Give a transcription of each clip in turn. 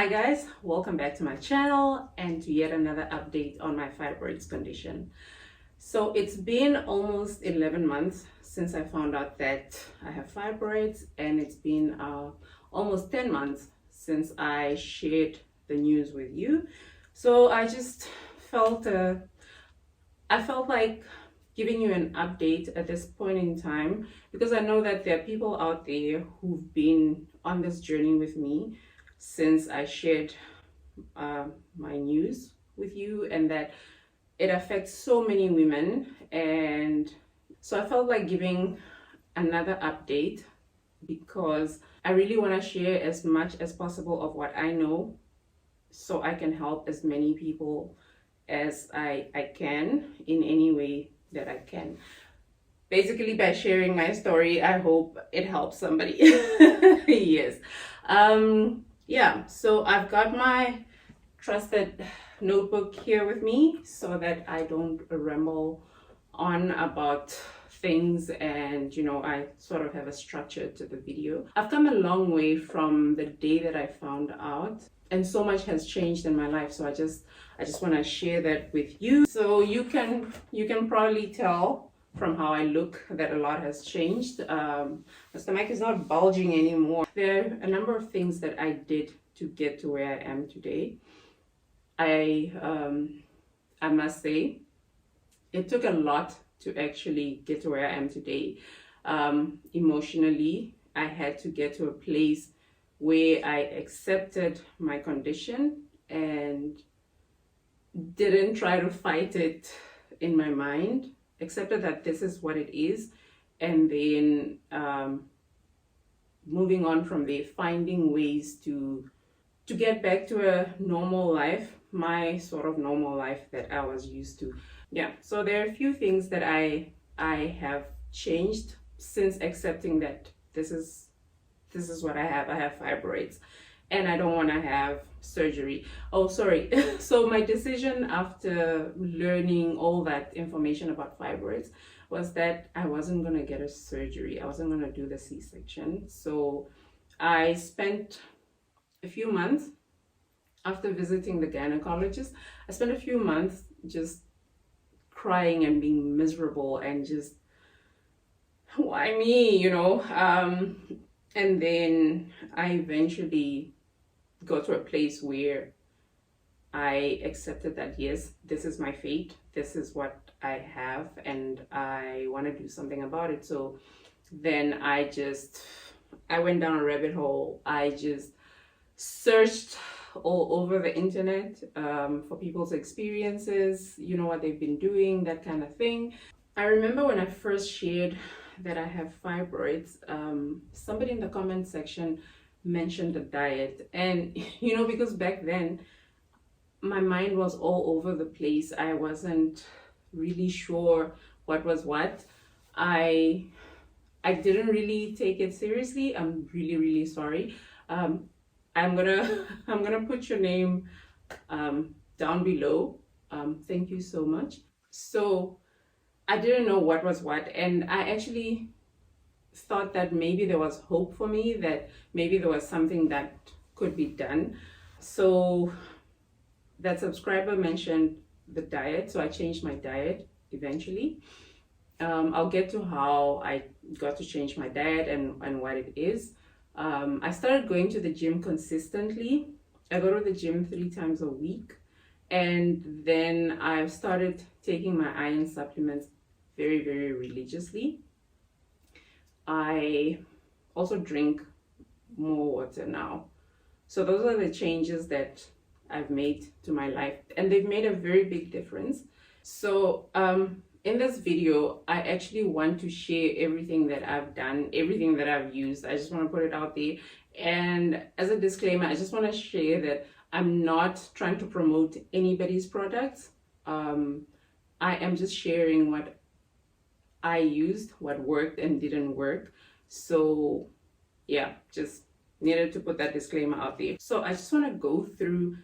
Hi guys, welcome back to my channel and to yet another update on my fibroids condition. So it's been almost 11 months since I found out that I have fibroids, and it's been almost 10 months since I shared the news with you. So I just felt I felt like giving you an update at this point in time, because I know that there are people out there who've been on this journey with me since I shared my news with you, and that it affects so many women. And so I felt like giving another update because I really want to share as much as possible of what I know so I can help as many people as I can in any way that I can. Basically, by sharing my story, I hope it helps somebody. Yes. Yeah, so I've got my trusted notebook here with me so that I don't ramble on about things, and I sort of have a structure to the video. I've come a long way from the day that I found out, and so much has changed in my life, so I just want to share that with you. So you can probably tell from how I look that a lot has changed. My stomach is not bulging anymore. There are a number of things that I did to get to where I am today. I must say it took a lot to actually get to where I am today. Emotionally, I had to get to a place where I accepted my condition and didn't try to fight it in my mind, accepted that this is what it is, and then moving on from there, finding ways to get back to a normal life, my sort of normal life that I was used to. Yeah, so there are a few things that I have changed since accepting that this is what I have. I have fibroids and I don't want to have surgery. Oh, sorry. So my decision after learning all that information about fibroids was that I wasn't going to get a surgery. I wasn't going to do the C-section. So I spent a few months after visiting the gynecologist. I spent a few months just crying and being miserable and just, why me, and then I eventually got to a place where I accepted that, yes, this is my fate, this is what I have, and I want to do something about it. So then I went down a rabbit hole. I just searched all over the internet for people's experiences, what they've been doing, that kind of thing. I remember when I first shared that I have fibroids, somebody in the comment section mentioned the diet, and because back then my mind was all over the place. I wasn't really sure what was what. I didn't really take it seriously. I'm really sorry. I'm gonna put your name down below. Thank you so much. So I didn't know what was what, and I actually thought that maybe there was hope for me, that maybe there was something that could be done. So that subscriber mentioned the diet, so I changed my diet eventually. I'll get to how I got to change my diet and what it is. I started going to the gym consistently. I go to the gym 3 times a week, and then I've started taking my iron supplements very religiously. I also drink more water now. So those are the changes that I've made to my life, and they've made a very big difference. So in this video, I actually want to share everything that I've done, everything that I've used. I just want to put it out there. And as a disclaimer, I just want to share that I'm not trying to promote anybody's products. I am just sharing what I used, what worked and didn't work. So yeah, just needed to put that disclaimer out there. So I just want to go through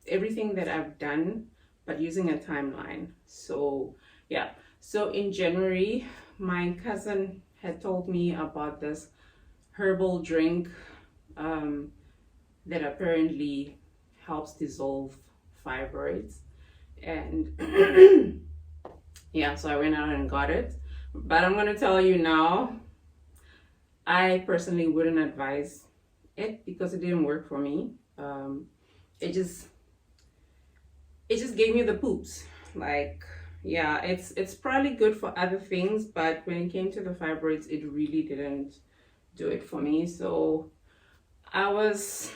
everything that I've done, but using a timeline. So yeah, so in January, my cousin had told me about this herbal drink that apparently helps dissolve fibroids. And yeah, so I went out and got it. But I'm going to tell you now, I personally wouldn't advise it because it didn't work for me. It just gave me the poops. Like, yeah, it's probably good for other things, but when it came to the fibroids, it really didn't do it for me. So I was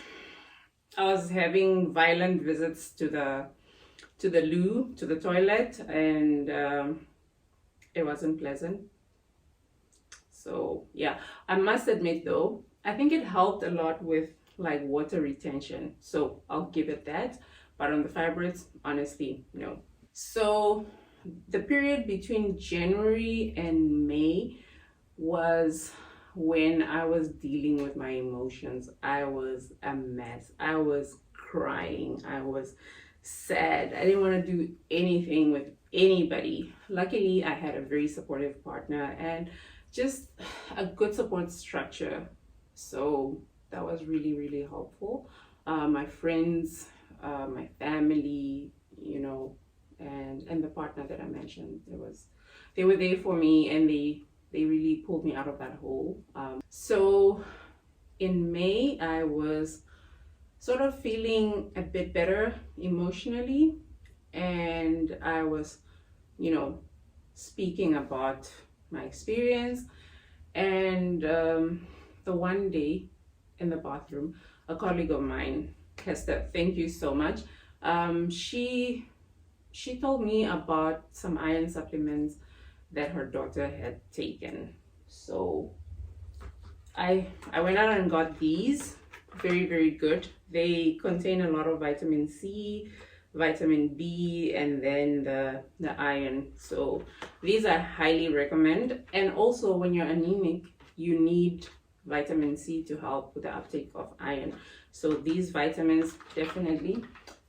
having violent visits to the loo, to the toilet, and it wasn't pleasant. So yeah, I must admit though, I think it helped a lot with like water retention. So I'll give it that. But on the fibroids, honestly, no. So the period between January and May was when I was dealing with my emotions. I was a mess. I was crying. I was sad. I didn't want to do anything with anybody. Luckily, I had a very supportive partner and just a good support structure. So that was really, really helpful. My friends, my family, you know, and the partner that I mentioned, they were there for me, and they really pulled me out of that hole. So in May, I was sort of feeling a bit better emotionally, and I was, you know, speaking about my experience. And the one day in the bathroom, a colleague of mine, Hester, thank you so much, she told me about some iron supplements that her daughter had taken. So I went out and got these. Very, very good. They contain a lot of vitamin C, vitamin B, and then the iron. So these I highly recommend. And also when you're anemic, you need vitamin C to help with the uptake of iron. So these vitamins definitely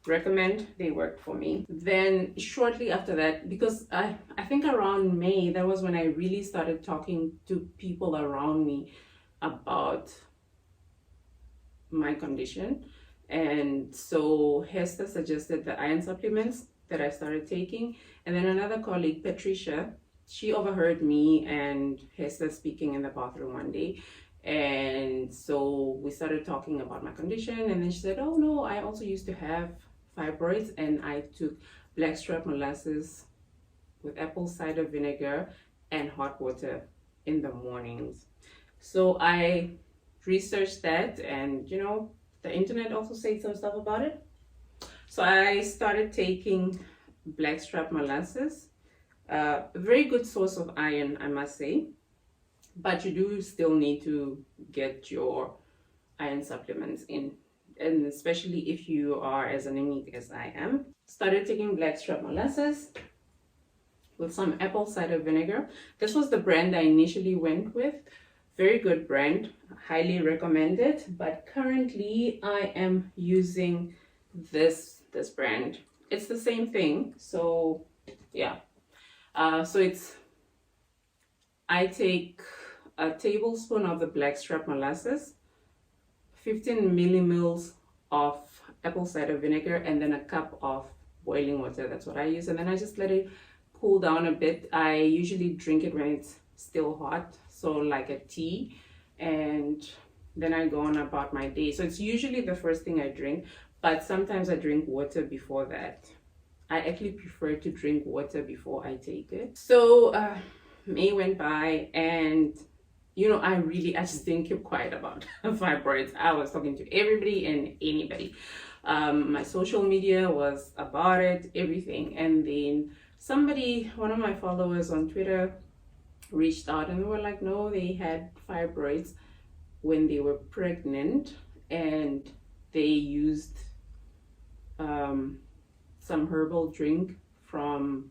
recommend. They work for me. Then shortly after that, because I think around May, that was when I really started talking to people around me about my condition. And so Hester suggested the iron supplements that I started taking. And then another colleague, Patricia, she overheard me and Hester speaking in the bathroom one day. And so we started talking about my condition, and then she said, oh no, I also used to have fibroids, and I took blackstrap molasses with apple cider vinegar and hot water in the mornings. So I researched that, and you know, the internet also said some stuff about it. So I started taking blackstrap molasses, a very good source of iron, I must say. But you do still need to get your iron supplements in, and especially if you are as anemic as I am. Started taking blackstrap molasses with some apple cider vinegar. This was the brand I initially went with. Very good brand, highly recommended. But currently I am using this brand. It's the same thing. So yeah, I take a tablespoon of the blackstrap molasses, 15 millimils of apple cider vinegar, and then a cup of boiling water. That's what I use. And then I just let it cool down a bit. I usually drink it when it's still hot, so like a tea, and then I go on about my day. So it's usually the first thing I drink, but sometimes I drink water before that. I actually prefer to drink water before I take it. So May went by, and you know, I just didn't keep quiet about fibroids. I was talking to everybody and anybody. My social media was about it, everything. And then one of my followers on Twitter reached out, and they were like, no, they had fibroids when they were pregnant, and they used some herbal drink from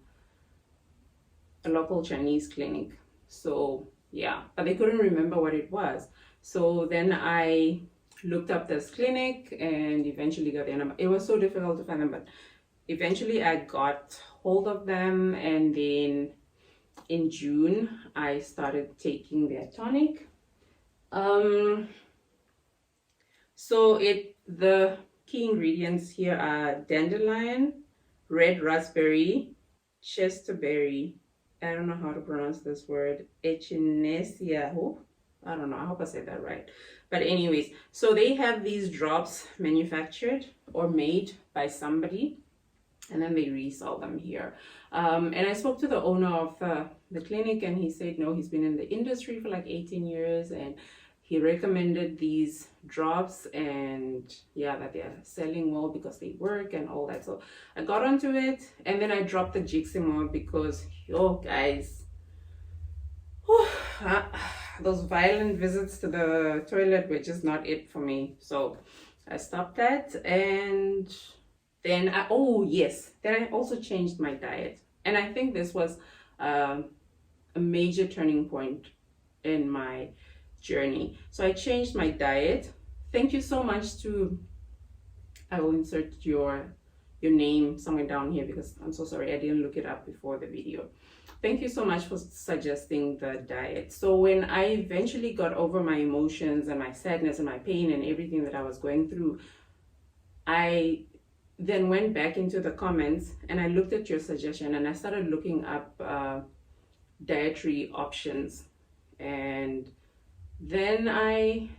a local Chinese clinic. So yeah, but they couldn't remember what it was. So then I looked up this clinic and eventually got their number. It was so difficult to find them, but eventually I got hold of them. And then in June, I started taking their tonic. So The key ingredients here are dandelion, red raspberry, chesterberry. I don't know how to pronounce this word. Echinacea. I don't know. I hope I said that right. But anyways, so they have these drops manufactured or made by somebody, and then they resell them here. And I spoke to the owner of the clinic, and he said, no, he's been in the industry for like 18 years, and he recommended these drops, and yeah, that they're selling well because they work and all that. So I got onto it, and then I dropped the Jiximo because, yo, guys, those violent visits to the toilet were just not it for me. So I stopped that, and then then I also changed my diet. And I think this was a major turning point in my journey. So I changed my diet. Thank you so much to, I will insert your name somewhere down here because I'm so sorry I didn't look it up before the video. Thank you so much for suggesting the diet. So when I eventually got over my emotions and my sadness and my pain and everything that I was going through, I then went back into the comments and I looked at your suggestion and I started looking up dietary options, and then I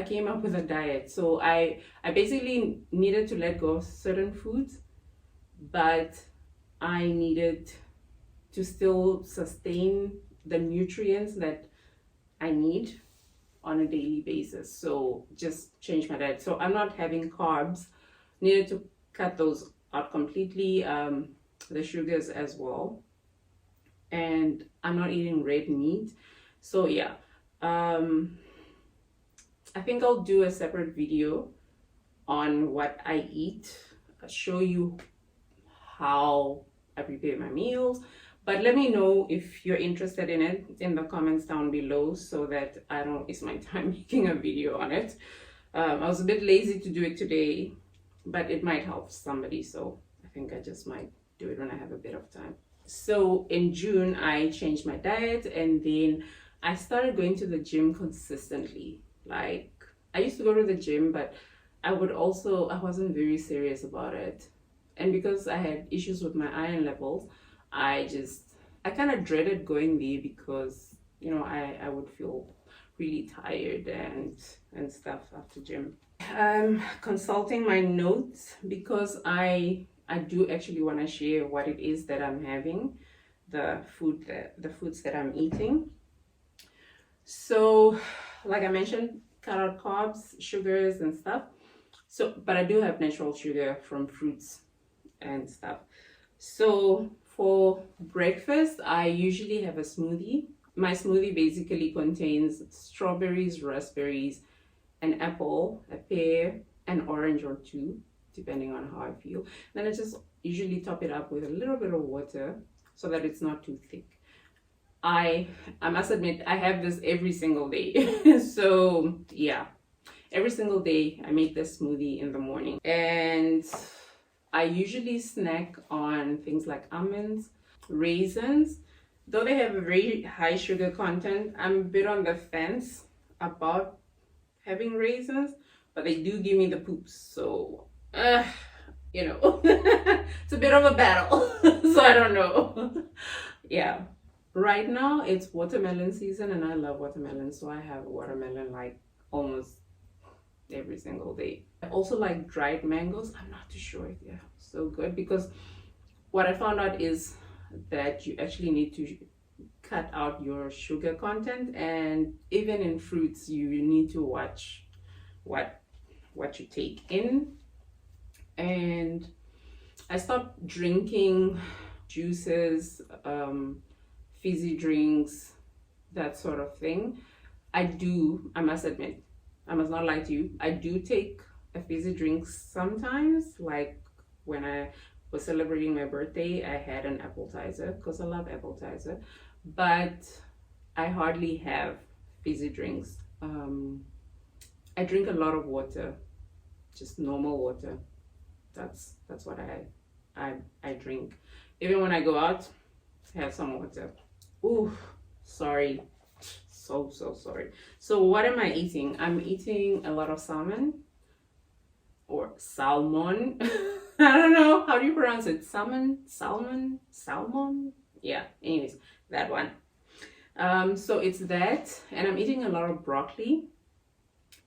came up with a diet. So I basically needed to let go of certain foods, but I needed to still sustain the nutrients that I need on a daily basis. So just change my diet. So I'm not having carbs, needed to cut those out completely, the sugars as well. And I'm not eating red meat. So yeah, I think I'll do a separate video on what I eat. I'll show you how I prepare my meals. But let me know if you're interested in it in the comments down below so that I don't waste my time making a video on it. I was a bit lazy to do it today, but it might help somebody. So I think I just might do it when I have a bit of time. So in June, I changed my diet, and then I started going to the gym consistently. Like, I used to go to the gym, but I wasn't very serious about it. And because I had issues with my iron levels, I kind of dreaded going there because, I would feel really tired and stuff after gym. I'm consulting my notes because I do actually want to share what it is that I'm having, the foods that I'm eating. So, like I mentioned, cut out carbs, sugars and stuff. So, but I do have natural sugar from fruits and stuff. So for breakfast, I usually have a smoothie. My smoothie basically contains strawberries, raspberries, an apple, a pear, an orange or two, depending on how I feel. Then I just usually top it up with a little bit of water so that it's not too thick. I must admit, I have this every single day. So yeah, every single day I make this smoothie in the morning. And I usually snack on things like almonds, raisins. Though they have a very high sugar content, I'm a bit on the fence about having raisins, but they do give me the poops. So, it's a bit of a battle. So I don't know. Yeah. Right now it's watermelon season and I love watermelon. So I have watermelon like almost every single day. I also like dried mangoes. I'm not too sure if they're so good, because what I found out is that you actually need to cut out your sugar content, and even in fruits you need to watch what you take in. And I stopped drinking juices, fizzy drinks, that sort of thing. I must admit, I must not lie to you, I do take a fizzy drink sometimes. Like when I was celebrating my birthday, I had an appetizer because I love appetizer, but I hardly have fizzy drinks. I drink a lot of water, just normal water. That's what I drink. Even when I go out, I have some water. Ooh, sorry. So sorry. So what am I eating? I'm eating a lot of salmon. or salmon. I don't know, how do you pronounce it? Salmon? Yeah, anyways, that one. So it's that, and I'm eating a lot of broccoli.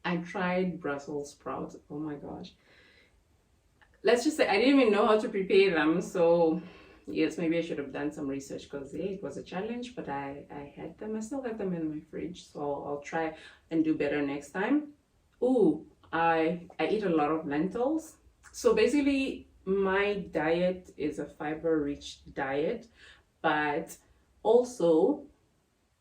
I tried Brussels sprouts. Oh my gosh. Let's just say I didn't even know how to prepare them. So yes, maybe I should have done some research, because yeah, it was a challenge, but I had them. I still have them in my fridge. So I'll try and do better next time. Ooh, I eat a lot of lentils. So basically my diet is a fiber-rich diet, but also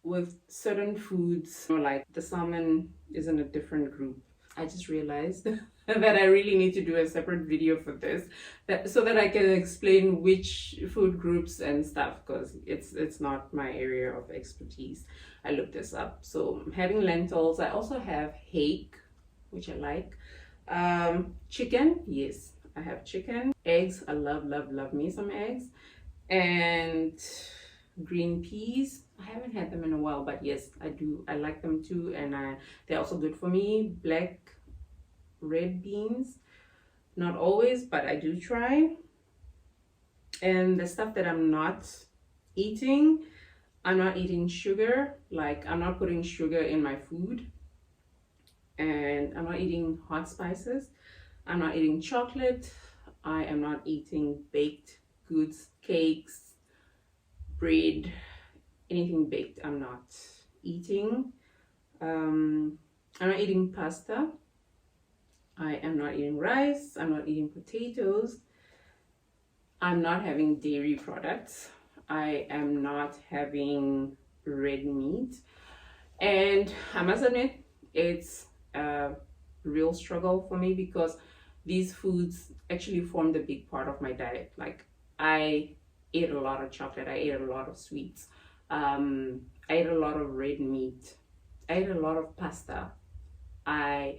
with certain foods, like the salmon is in a different group. I just realized that I really need to do a separate video for this, so that I can explain which food groups and stuff, because it's not my area of expertise. I looked this up. So I'm having lentils. I also have hake, which I like. Chicken, yes, I have chicken. Eggs, I love me some eggs. And green peas, I haven't had them in a while, but yes, I do. I like them too, and they're also good for me. Red beans, not always, but I do try. And the stuff that I'm not eating sugar. Like, I'm not putting sugar in my food, and I'm not eating hot spices. I'm not eating chocolate. I am not eating baked goods, cakes, bread, anything baked I'm not eating. I'm not eating pasta. I am not eating rice. I'm not eating potatoes. I'm not having dairy products. I am not having red meat. And I must admit, it's a real struggle for me, because these foods actually formed a big part of my diet. Like, I ate a lot of chocolate. I ate a lot of sweets. I ate a lot of red meat. I ate a lot of pasta. I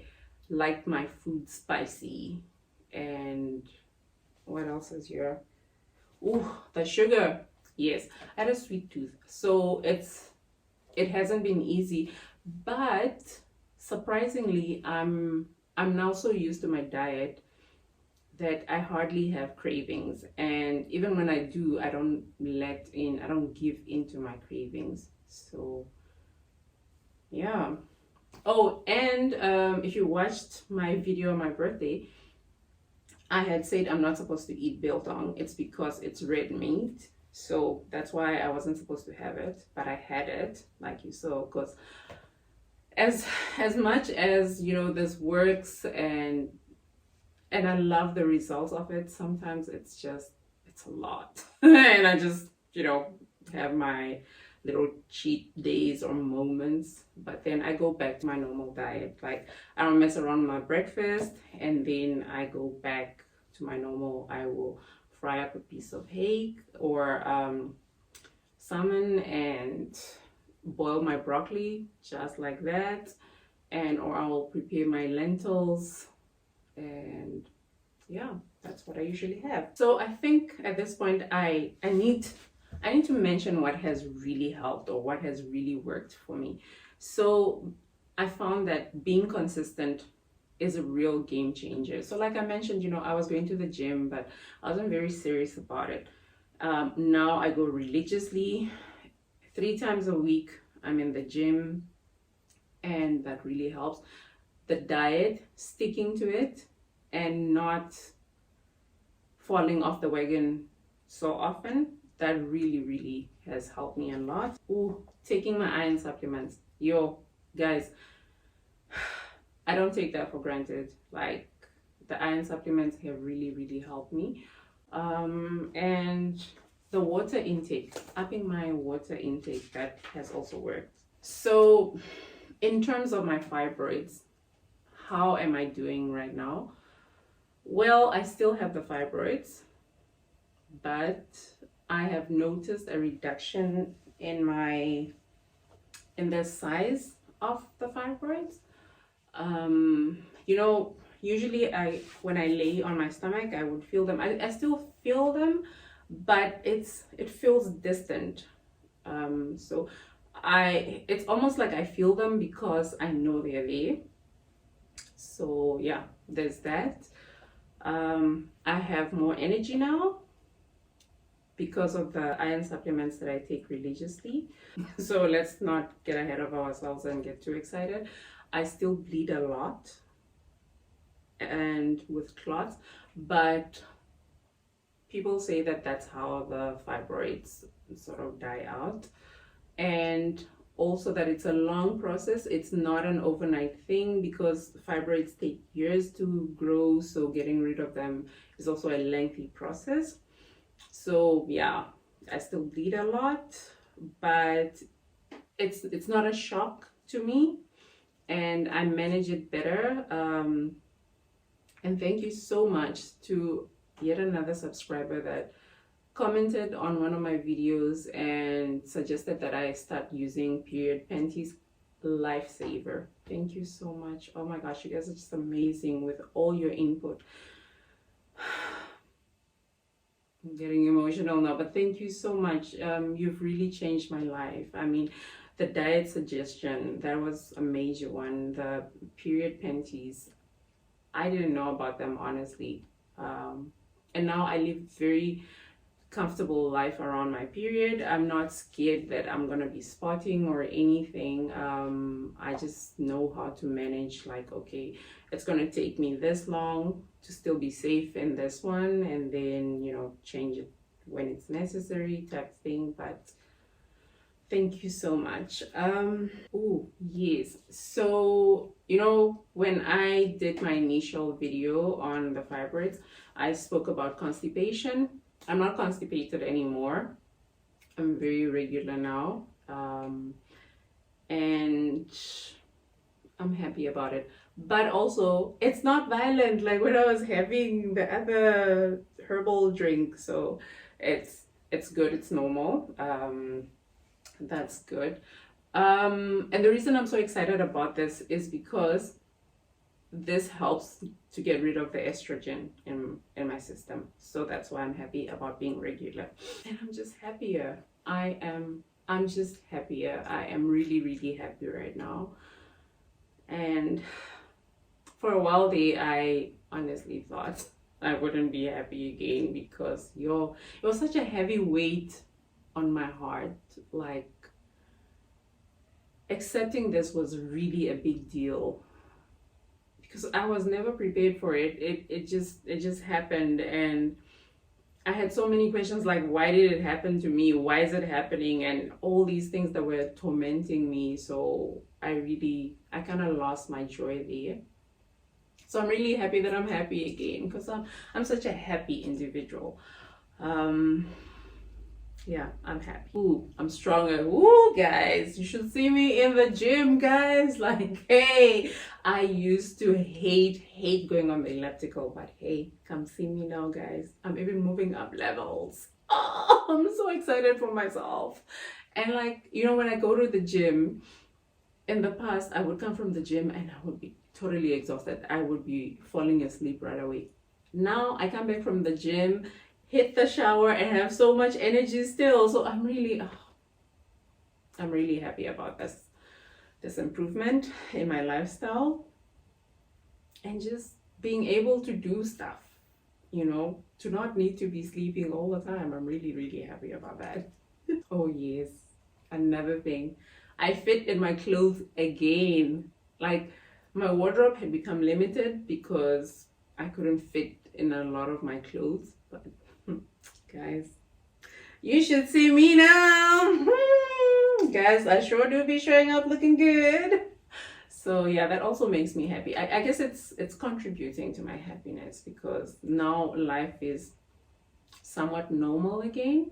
liked my food spicy. And what else is here? Ooh, the sugar. Yes, I had a sweet tooth. So it hasn't been easy, but surprisingly, I'm now so used to my diet that I hardly have cravings. And even when I do, I don't give into my cravings. So yeah. Oh, and if you watched my video on my birthday, I had said I'm not supposed to eat biltong. It's because it's red meat. So that's why I wasn't supposed to have it, but I had it, like you saw, because as much as, you know, this works, and I love the results of it, sometimes it's a lot. And I just, you know, have my little cheat days or moments, but then I go back to my normal diet. Like, I don't mess around with my breakfast, and then I go back to my normal. I will fry up a piece of hake or salmon and boil my broccoli just like that, and or I'll prepare my lentils, and yeah, that's what I usually have. So I think at this point I need to mention what has really helped, or what has really worked for me. So I found that being consistent is a real game changer. So like I mentioned, you know, I was going to the gym, but I wasn't very serious about it. Now I go religiously 3 times a week. I'm in the gym, and that really helps. The diet, sticking to it and not falling off the wagon so often, that really has helped me a lot. Ooh, taking my iron supplements. Yo, guys, I don't take that for granted. Like, the iron supplements have really helped me. And the water intake, upping my water intake, that has also worked. So in terms of my fibroids, how am I doing right now? Well, I still have the fibroids, but I have noticed a reduction in the size of the fibroids. You know, usually when I lay on my stomach, I would feel them. I still feel them, but it feels distant. So it's almost like I feel them because I know they're there. So yeah, there's that. I have more energy now because of the iron supplements that I take religiously. So let's not get ahead of ourselves and get too excited. I still bleed a lot and with clots, but people say that that's how the fibroids sort of die out. And also that it's a long process. It's not an overnight thing because fibroids take years to grow, so getting rid of them is also a lengthy process. So yeah, I still bleed a lot, but it's not a shock to me, and I manage it better. And thank you so much to yet another subscriber that commented on one of my videos and suggested that I start using period panties. Lifesaver. Thank you so much. Oh my gosh, you guys are just amazing with all your input. I'm getting emotional now, but thank you so much. You've really changed my life. I mean, the diet suggestion, that was a major one. The period panties, I didn't know about them, honestly. And now I live very comfortable life around my period. I'm not scared that I'm gonna be spotting or anything. I just know how to manage, like, okay, it's gonna take me this long to still be safe in this one, and then, you know, change it when it's necessary type thing. But thank you so much. Oh yes, so you know, when I did my initial video on the fibroids, I spoke about constipation. I'm not constipated anymore. I'm very regular now, and I'm happy about it. But also, it's not violent like when I was having the other herbal drink. So it's good. It's normal. That's good. And the reason I'm so excited about this is because this helps to get rid of the estrogen in my system. So that's why I'm happy about being regular. And I'm just happier. I'm just happier. I am really, really happy right now. And for a while there, I honestly thought I wouldn't be happy again because it was such a heavy weight on my heart. Like, accepting this was really a big deal because I was never prepared for it. It just happened, and I had so many questions like, why did it happen to me? Why is it happening? And all these things that were tormenting me. So I kind of lost my joy there. So I'm really happy that I'm happy again because I'm such a happy individual. Yeah, I'm happy. Ooh, I'm stronger. Ooh, guys, you should see me in the gym, guys. Like, hey, I used to hate going on the elliptical, but hey, come see me now, guys. I'm even moving up levels. Oh, I'm so excited for myself. And like, you know, when I go to the gym, in the past, I would come from the gym and I would be totally exhausted. I would be falling asleep right away. Now I come back from the gym, hit the shower, and have so much energy still. So I'm really happy about this improvement in my lifestyle and just being able to do stuff, you know, to not need to be sleeping all the time. I'm really, really happy about that. Oh yes, another thing, I fit in my clothes again. Like, my wardrobe had become limited because I couldn't fit in a lot of my clothes, but guys, you should see me now. Guys, I sure do be showing up looking good. So yeah, that also makes me happy. I guess it's contributing to my happiness because now life is somewhat normal again,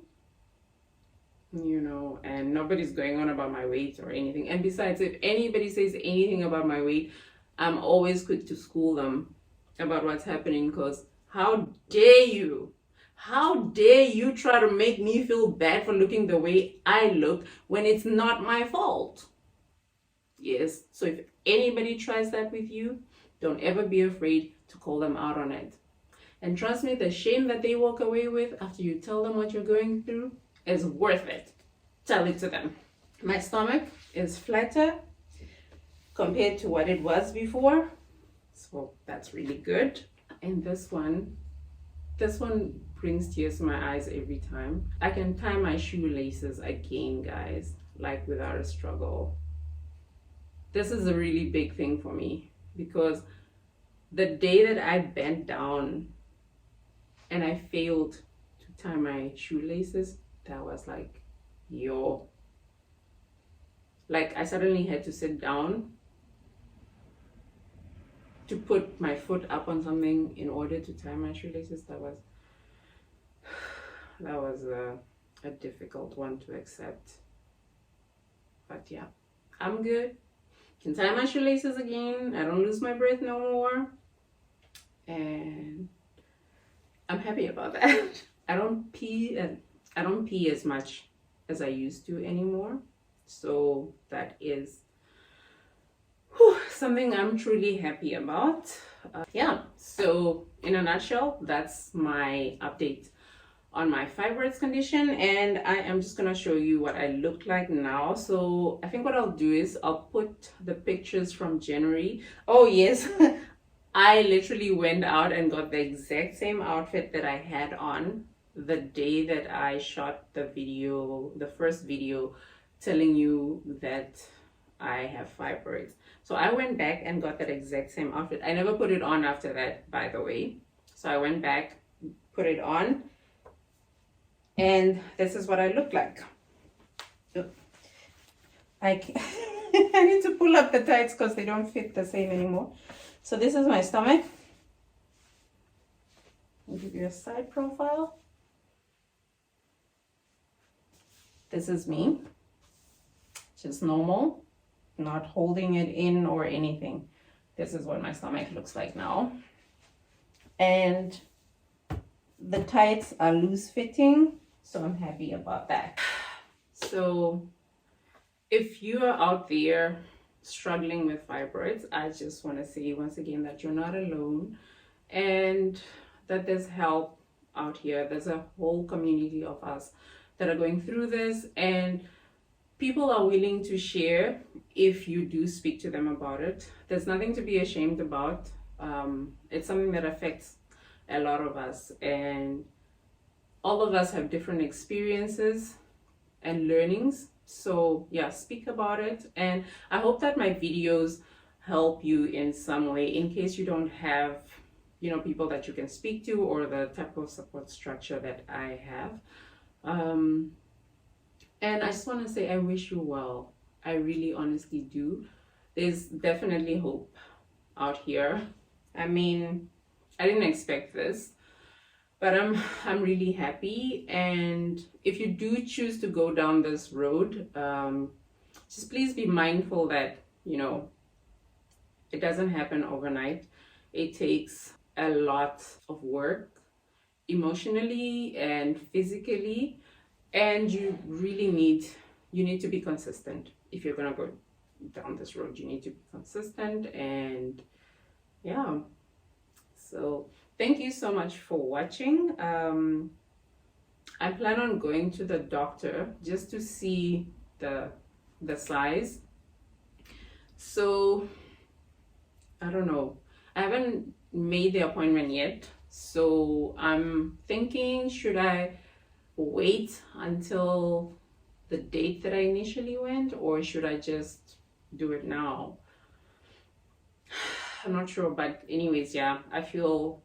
you know, and nobody's going on about my weight or anything. And besides, if anybody says anything about my weight, I'm always quick to school them about what's happening, because how dare you? How dare you try to make me feel bad for looking the way I look when it's not my fault? Yes, so if anybody tries that with you, don't ever be afraid to call them out on it. And trust me, the shame that they walk away with after you tell them what you're going through is worth it. Tell it to them. My stomach is flatter compared to what it was before, so that's really good. And this one brings tears to my eyes every time. I can tie my shoelaces again, guys, like without a struggle. This is a really big thing for me because the day that I bent down and I failed to tie my shoelaces, that was like, yo. Like I suddenly had to sit down to put my foot up on something in order to tie my shoelaces. That was a difficult one to accept. But yeah, I'm good. Can tie my shoelaces again. I don't lose my breath no more. And I'm happy about that. I don't pee as much as I used to anymore. So that is something I'm truly happy about. Yeah, so in a nutshell, that's my update on my fibroids condition, and I am just gonna show you what I look like now. So I think what I'll do is I'll put the pictures from January. Oh yes, I literally went out and got the exact same outfit that I had on the day that I shot the video, the first video telling you that I have fibroids. So I went back and got that exact same outfit. I never put it on after that, by the way. So I went back, put it on, and this is what I look like. I need to pull up the tights because they don't fit the same anymore. So this is my stomach. I'll give you a side profile. This is me, just normal, not holding it in or anything. This is what my stomach looks like now. And the tights are loose fitting, so I'm happy about that. So if you are out there struggling with fibroids, I just want to say once again that you're not alone and that there's help out here. There's a whole community of us that are going through this, and people are willing to share if you do speak to them about it. There's nothing to be ashamed about. It's something that affects a lot of us, and all of us have different experiences and learnings. So yeah, speak about it, and I hope that my videos help you in some way in case you don't have, you know, people that you can speak to or the type of support structure that I have. And I just want to say I wish you well. I really honestly do. There's definitely hope out here. I mean, I didn't expect this, but I'm really happy. And if you do choose to go down this road, just please be mindful that, you know, it doesn't happen overnight. It takes a lot of work emotionally and physically, and you really need to be consistent. If you're gonna go down this road, you need to be consistent. And yeah, so thank you so much for watching. I plan on going to the doctor just to see the size. So I don't know, I haven't made the appointment yet, so I'm thinking, should I wait until the date that I initially went, or should I just do it now? I'm not sure, but anyways, yeah, I feel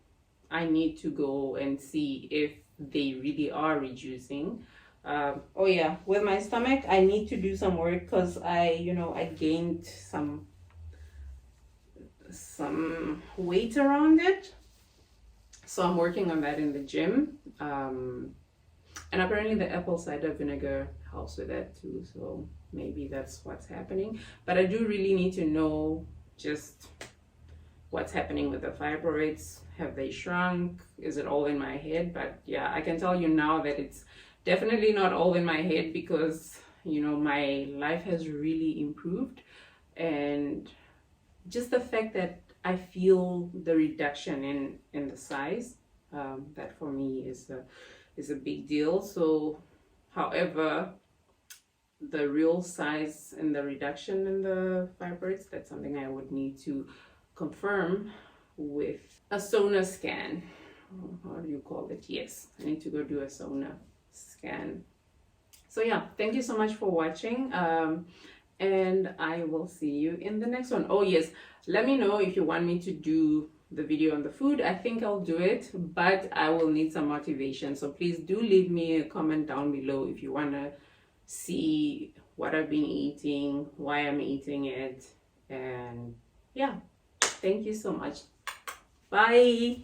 I need to go and see if they really are reducing. Oh yeah, with my stomach, I need to do some work because I gained some weight around it, so I'm working on that in the gym. And apparently the apple cider vinegar helps with that too, so maybe that's what's happening. But I do really need to know just what's happening with the fibroids. Have they shrunk? Is it all in my head? But yeah, I can tell you now that it's definitely not all in my head, because my life has really improved, and just the fact that I feel the reduction in the size, that for me is a big deal. So however, the real size and the reduction in the fibroids, that's something I would need to confirm with a sauna scan. How do you call it? Yes, I need to go do a sauna scan. So yeah, thank you so much for watching. And I will see you in the next one. Oh yes, let me know if you want me to do the video on the food. I think I'll do it, but I will need some motivation. So please do leave me a comment down below if you want to see what I've been eating, why I'm eating it. And yeah, thank you so much. Bye.